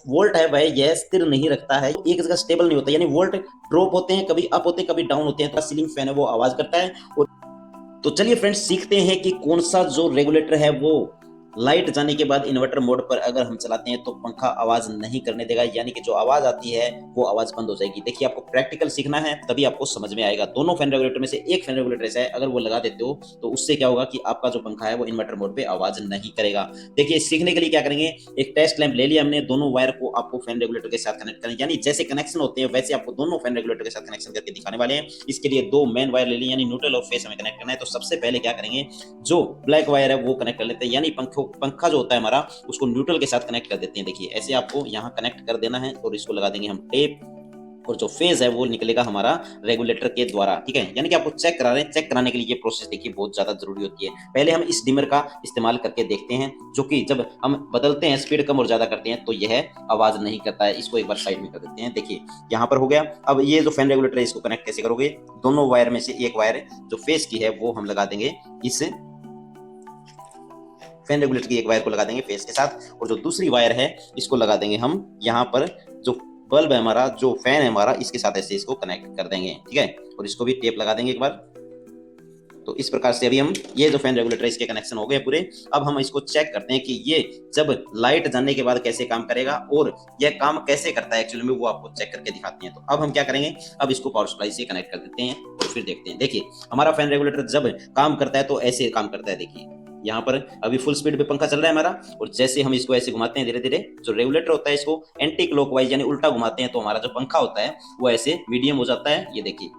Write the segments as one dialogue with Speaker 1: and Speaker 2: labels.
Speaker 1: Volt है वह यह स्थिर नहीं रखता है, एक जगह स्टेबल नहीं होता, यानी वोल्ट ड्रॉप होते हैं, कभी अप होते हैं कभी डाउन होते हैं। तो सीलिंग फैन है वो आवाज करता है। और तो चलिए फ्रेंड्स सीखते हैं कि कौन सा जो रेगुलेटर है वो लाइट जाने के बाद इन्वर्टर मोड पर अगर हम चलाते हैं तो पंखा आवाज नहीं करने देगा, यानी कि जो आवाज आती है वो आवाज बंद हो जाएगी। देखिए आपको प्रैक्टिकल सीखना है तभी आपको समझ में आएगा। दोनों फैन रेगुलेटर में से एक फैन रेगुलेटर ऐसा है, अगर वो लगा देते हो तो उससे क्या होगा कि आपका जो पंखा है वो इन्वर्टर मोड पे आवाज नहीं करेगा। देखिए सीखने के लिए क्या करेंगे, एक टेस्ट लैंप ले लिया हमने, दोनों वायर को आपको फैन रेगुलेटर के साथ कनेक्ट करें, यानी जैसे कनेक्शन होते हैं वैसे आपको दोनों फैन रेगुलेटर के साथ कनेक्शन करके दिखाने वाले हैं। इसके लिए दो मेन वायर ले लिए, यानी न्यूट्रल और फेस हमें कनेक्ट करना है। तो सबसे पहले क्या करेंगे, जो ब्लैक वायर है वो कनेक्ट कर लेते हैं, यानी पंखा जो होता है हमारा उसको न्यूट्रल के साथ कनेक्ट कर देते हैं। देखिए ऐसे आपको यहाँ कनेक्ट कर देना है और इसको लगा देंगे हम टेप, और जो फेज है वो निकलेगा हमारा रेगुलेटर के द्वारा। ठीक है, यानी कि आपको चेक करा रहे हैं। चेक कराने के लिए ये प्रोसेस देखिए बहुत ज्यादा जरूरी होती है। पहले हम इस डिमर का इस्तेमाल करके देखते हैं, जो कि जब हम बदलते हैं स्पीड कम और ज्यादा करते हैं तो यह आवाज नहीं करता है। इसको एक बार साइड में कर देते हैं। देखिए यहाँ पर हो गया। अब ये जो फैन रेगुलेटर है इसको कनेक्ट कैसे करोगे, दोनों वायर में से एक वायर जो फेस की है वो हम लगा देंगे, इस फैन रेगुलेटर की एक वायर को लगा देंगे फेस के साथ, और जो दूसरी वायर है इसको लगा देंगे हम यहाँ पर, जो बल्ब है हमारा, जो फैन है हमारा, इसके साथ ऐसे इसको कनेक्ट कर देंगे। ठीक है, और इसको भी टेप लगा देंगे एक बार। तो इस प्रकार से अभी हम ये जो फैन रेगुलेटर है इसके कनेक्शन हो गए पूरे। अब हम इसको चेक करते हैं कि ये जब लाइट जाने के बाद कैसे काम करेगा और यह काम कैसे करता है एक्चुअली में, वो आपको चेक करके दिखाते हैं। तो अब हम क्या करेंगे, अब इसको पावर सप्लाई से कनेक्ट कर देते हैं और फिर देखते हैं। देखिए हमारा फैन रेगुलेटर जब काम करता है तो ऐसे काम करता है। देखिए यहाँ पर अभी फुल स्पीड पे पंखा चल रहा है हमारा, और जैसे हम इसको ऐसे घुमाते हैं धीरे धीरे, जो रेगुलेटर होता है इसको एंटी क्लॉकवाइज यानी उल्टा घुमाते हैं, तो हमारा जो पंखा होता है वो ऐसे मीडियम हो जाता है। ये देखिए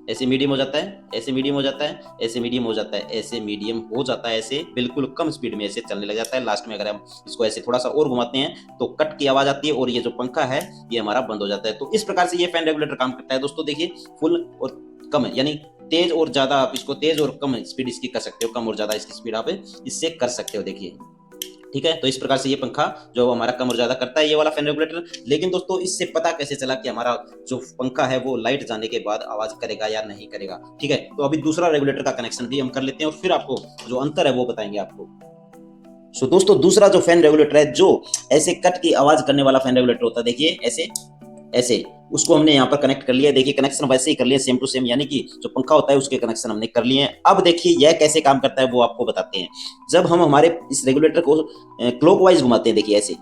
Speaker 1: ऐसे मीडियम हो जाता है, ऐसे मीडियम हो जाता है, ऐसे मीडियम हो जाता है, ऐसे मीडियम हो जाता है, ऐसे बिल्कुल कम स्पीड में ऐसे चलने लग जाता है। लास्ट में अगर हम इसको ऐसे थोड़ा सा और घुमाते हैं तो कट की आवाज आती है और ये जो पंखा है ये हमारा बंद हो जाता है। तो इस प्रकार से ये फैन रेगुलेटर काम करता है दोस्तों। देखिए फुल और कम, यानी तेज और ज्यादा, आप इसको तेज और कम स्पीड इसकी कर सकते हो, कम और ज्यादा इसकी स्पीड आप इससे कर सकते हो। देखिए ठीक है, तो इस प्रकार से ये पंखा जो हमारा कम और ज्यादा करता है, ये वाला फैन रेगुलेटर। लेकिन दोस्तों इससे पता कैसे चला कि हमारा जो पंखा है वो लाइट जाने के बाद आवाज करेगा या नहीं करेगा। ठीक है, तो अभी दूसरा रेगुलेटर का कनेक्शन भी हम कर लेते हैं और फिर आपको जो अंतर है वो बताएंगे आपको। सो दोस्तों दूसरा जो फैन रेगुलेटर है, जो ऐसे कट की आवाज करने वाला फैन रेगुलेटर होता है, देखिए ऐसे ऐसे, उसको हमने यहाँ पर कनेक्ट कर लिया। देखिए कनेक्शन वैसे ही कर लिया सेम टू सेम, यानी कि जो पंखा होता है उसके कनेक्शन हमने कर लिए हैं। अब देखिए यह कैसे काम करता है वो आपको बताते हैं। जब हम हमारे इस रेगुलेटर को क्लॉकवाइज घुमाते हैं, देखिए ऐसे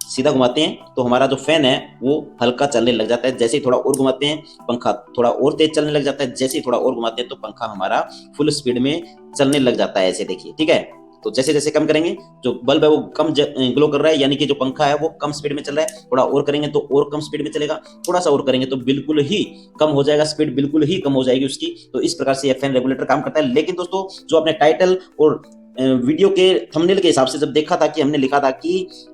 Speaker 1: सीधा घुमाते हैं तो हमारा जो फैन है वो हल्का चलने लग जाता है। जैसे ही थोड़ा और घुमाते हैं पंखा थोड़ा और तेज चलने लग जाता है, जैसे ही थोड़ा और घुमाते हैं तो पंखा हमारा फुल स्पीड में चलने लग जाता है। ऐसे देखिए ठीक है, तो जैसे जैसे कम करेंगे जो बल्ब है वो कम ग्लो कर रहा है, यानी कि जो पंखा है वो कम स्पीड में चल रहा है। थोड़ा और करेंगे तो और कम स्पीड में चलेगा, थोड़ा सा और करेंगे तो बिल्कुल ही कम हो जाएगा, स्पीड बिल्कुल ही कम हो जाएगी उसकी। तो इस प्रकार से ये फैन रेगुलेटर काम करता है। लेकिन दोस्तों जो आपने टाइटल और वीडियो के थंबनेल के हिसाब से जब देखा था कि हमने लिखा था कि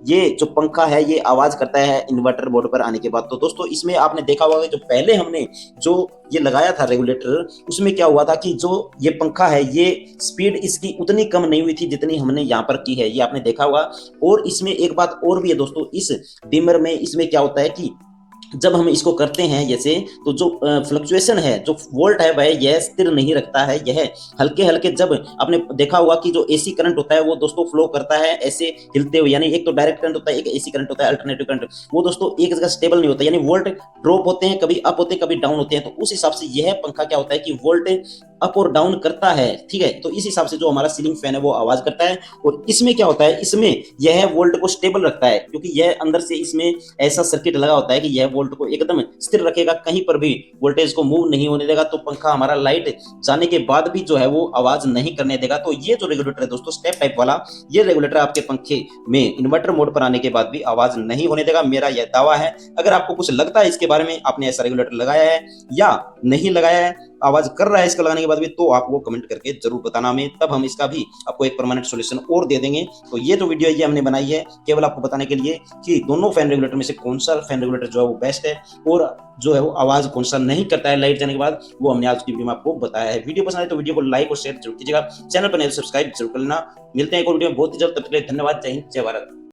Speaker 1: ये जो पंखा है ये आवाज करता है इन्वर्टर बोर्ड पर आने के बाद, तो दोस्तों इसमें आपने देखा होगा जो पहले हमने जो ये लगाया था रेगुलेटर, उसमें क्या हुआ था कि जो ये पंखा है ये स्पीड इसकी उतनी कम नहीं हुई थी जितनी हमने यहाँ पर की है, ये आपने देखा होगा। और इसमें एक बात और भी है दोस्तों, इस डिमर में इसमें क्या होता है कि जब हम इसको करते हैं जैसे, तो जो फ्लक्चुएशन है, जो वोल्ट है वह यह स्थिर नहीं रखता है, यह हल्के हल्के, जब आपने देखा होगा कि जो एसी करंट होता है वो दोस्तों फ्लो करता है ऐसे हिलते हुए, यानी एक तो डायरेक्ट करंट होता है, एक एसी करंट होता है, अल्टरनेटिव करंट, वो दोस्तों एक जगह स्टेबल नहीं होता, यानी वोल्ट ड्रॉप होते हैं, कभी अप होते हैं कभी डाउन होते हैं। तो उस हिसाब से यह पंखा क्या होता है कि वोल्ट अप और डाउन करता है। ठीक है, तो इस हिसाब से जो हमारा सीलिंग फैन है वो आवाज करता है। और इसमें क्या होता है, इसमें यह वोल्ट को स्टेबल रखता है, क्योंकि यह अंदर से इसमें ऐसा सर्किट लगा होता है कि यह वोल्ट को एकदम स्थिर रखेगा, कहीं पर भी वोल्टेज को मूव नहीं होने देगा। तो पंखा हमारा लाइट जाने के बाद भी जो है वो आवाज नहीं करने देगा। तो ये जो रेगुलेटर है दोस्तों स्टेप टाइप वाला, ये रेगुलेटर आपके पंखे में इन्वर्टर मोड पर आने के बाद भी आवाज नहीं होने देगा, मेरा यह दावा है। अगर आपको कुछ लगता है इसके बारे में, आपने ऐसा रेगुलेटर लगाया है या नहीं लगाया है, आवाज कर रहा है इसका लगाने के बाद भी, तो आप वो कमेंट करके जरूर बताना हमें, तब हम इसका भी आपको एक परमानेंट सॉल्यूशन और दे देंगे। तो ये जो वीडियो है ये हमने बनाई है केवल आपको बताने के लिए कि दोनों फैन रेगुलेटर में से कौन सा फैन रेगुलेटर जो है वो बेस्ट है, और जो है वो आवाज कौन सा नहीं करता है लाइट जाने के बाद, वो हमने आज की वीडियो में आपको बताया है। वीडियो पसंद आए तो वीडियो को लाइक और शेयर जरूर कीजिएगा, चैनल पर नए सब्सक्राइब जरूर कर लेना। मिलते हैं एक और वीडियो में बहुत ही जल्द, तब तक के लिए धन्यवाद। जय हिंद, जय भारत।